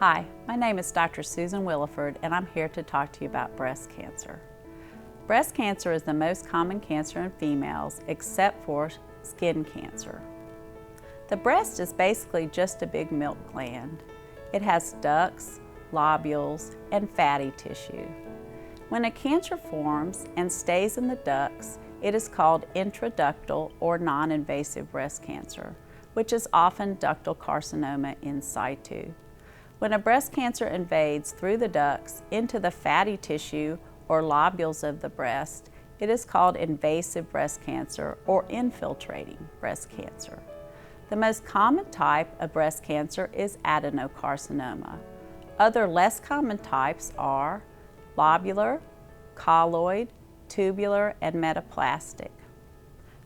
Hi, my name is Dr. Susan Williford and I'm here to talk to you about breast cancer. Breast cancer is the most common cancer in females except for skin cancer. The breast is basically just a big milk gland. It has ducts, lobules, and fatty tissue. When a cancer forms and stays in the ducts, it is called intraductal or non-invasive breast cancer, which is often ductal carcinoma in situ. When a breast cancer invades through the ducts into the fatty tissue or lobules of the breast, it is called invasive breast cancer or infiltrating breast cancer. The most common type of breast cancer is adenocarcinoma. Other less common types are lobular, colloid, tubular, and metaplastic.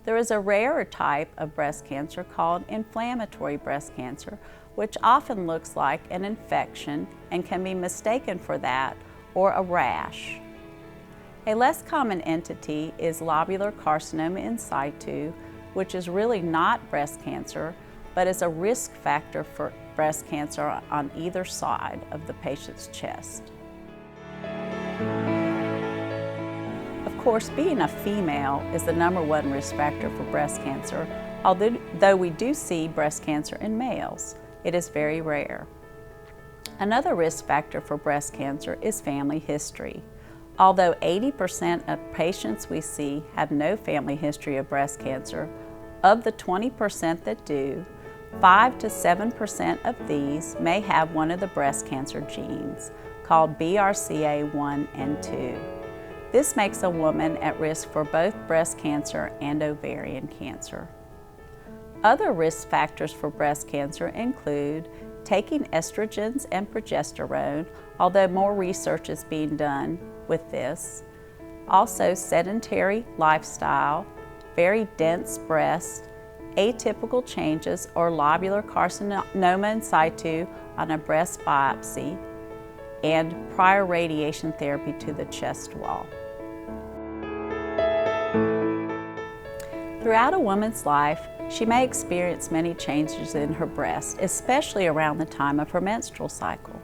There is a rarer type of breast cancer called inflammatory breast cancer, which often looks like an infection and can be mistaken for that or a rash. A less common entity is lobular carcinoma in situ, which is really not breast cancer, but is a risk factor for breast cancer on either side of the patient's chest. Of course, being a female is the #1 risk factor for breast cancer, although we do see breast cancer in males. It is very rare. Another risk factor for breast cancer is family history. Although 80% of patients we see have no family history of breast cancer, of the 20% that do, 5 to 7% of these may have one of the breast cancer genes, called BRCA1 and 2. This makes a woman at risk for both breast cancer and ovarian cancer. Other risk factors for breast cancer include taking estrogens and progesterone, although more research is being done with this. Also, sedentary lifestyle, very dense breast, atypical changes or lobular carcinoma in situ on a breast biopsy, and prior radiation therapy to the chest wall. Throughout a woman's life, she may experience many changes in her breast, especially around the time of her menstrual cycle.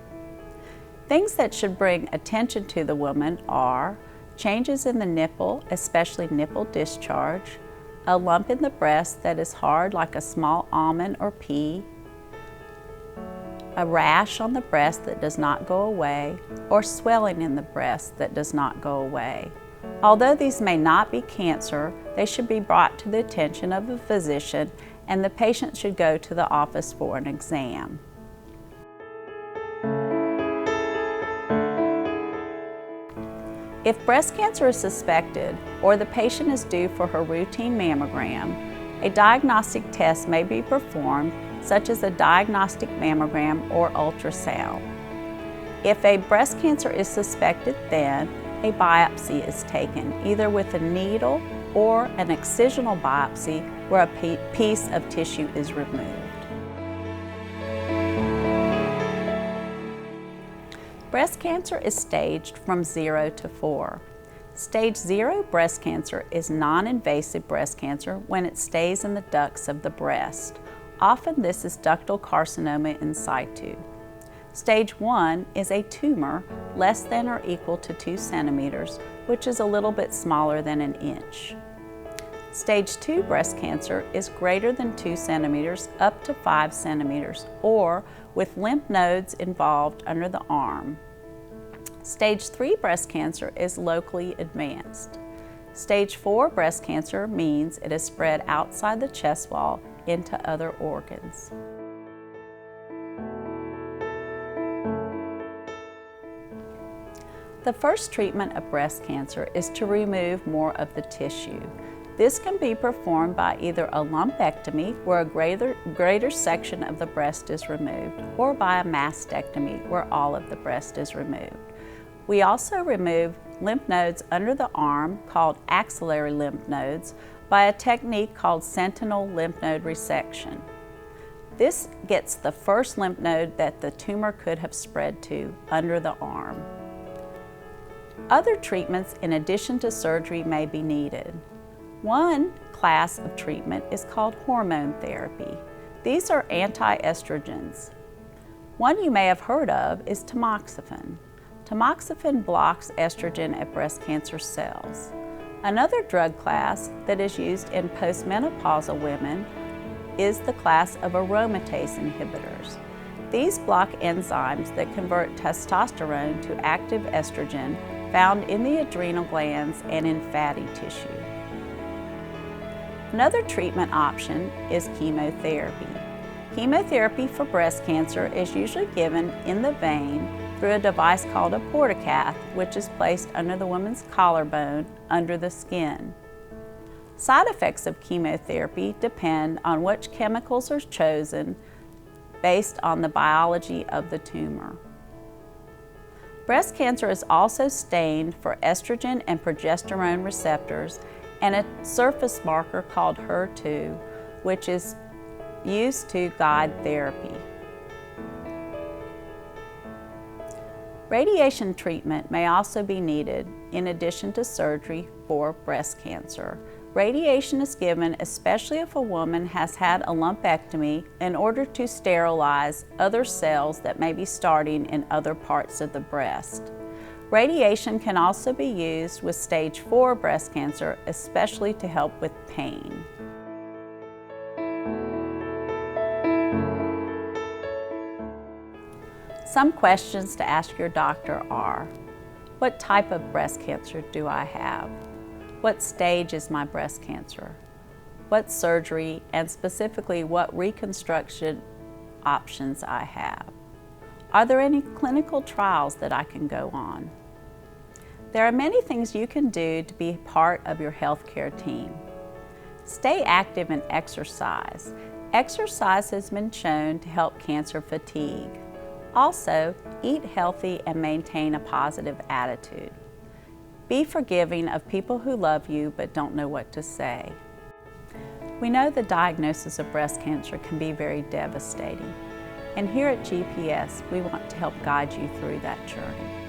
Things that should bring attention to the woman are changes in the nipple, especially nipple discharge, a lump in the breast that is hard like a small almond or pea, a rash on the breast that does not go away, or swelling in the breast that does not go away. Although these may not be cancer, they should be brought to the attention of a physician and the patient should go to the office for an exam. If breast cancer is suspected or the patient is due for her routine mammogram, a diagnostic test may be performed, such as a diagnostic mammogram or ultrasound. If a breast cancer is suspected, then a biopsy is taken, either with a needle or an excisional biopsy where a piece of tissue is removed. Breast cancer is staged from 0 to 4. Stage 0 breast cancer is non-invasive breast cancer when it stays in the ducts of the breast. Often this is ductal carcinoma in situ. Stage 1 is a tumor less than or equal to 2 centimeters, which is a little bit smaller than an inch. Stage 2 breast cancer is greater than 2 centimeters up to 5 centimeters, or with lymph nodes involved under the arm. Stage 3 breast cancer is locally advanced. Stage 4 breast cancer means it is spread outside the chest wall into other organs. The first treatment of breast cancer is to remove more of the tissue. This can be performed by either a lumpectomy, where a greater section of the breast is removed, or by a mastectomy, where all of the breast is removed. We also remove lymph nodes under the arm, called axillary lymph nodes, by a technique called sentinel lymph node resection. This gets the first lymph node that the tumor could have spread to under the arm. Other treatments in addition to surgery may be needed. One class of treatment is called hormone therapy. These are anti-estrogens. One you may have heard of is tamoxifen. Tamoxifen blocks estrogen at breast cancer cells. Another drug class that is used in postmenopausal women is the class of aromatase inhibitors. These block enzymes that convert testosterone to active estrogen found in the adrenal glands and in fatty tissue. Another treatment option is chemotherapy. Chemotherapy for breast cancer is usually given in the vein through a device called a portacath, which is placed under the woman's collarbone under the skin. Side effects of chemotherapy depend on which chemicals are chosen based on the biology of the tumor. Breast cancer is also stained for estrogen and progesterone receptors and a surface marker called HER2, which is used to guide therapy. Radiation treatment may also be needed in addition to surgery for breast cancer. Radiation is given especially if a woman has had a lumpectomy in order to sterilize other cells that may be starting in other parts of the breast. Radiation can also be used with stage 4 breast cancer, especially to help with pain. Some questions to ask your doctor are: what type of breast cancer do I have? What stage is my breast cancer? What surgery, and specifically what reconstruction options I have? Are there any clinical trials that I can go on? There are many things you can do to be part of your healthcare team. Stay active and exercise. Exercise has been shown to help cancer fatigue. Also, eat healthy and maintain a positive attitude. Be forgiving of people who love you but don't know what to say. We know the diagnosis of breast cancer can be very devastating, and here at GPS, we want to help guide you through that journey.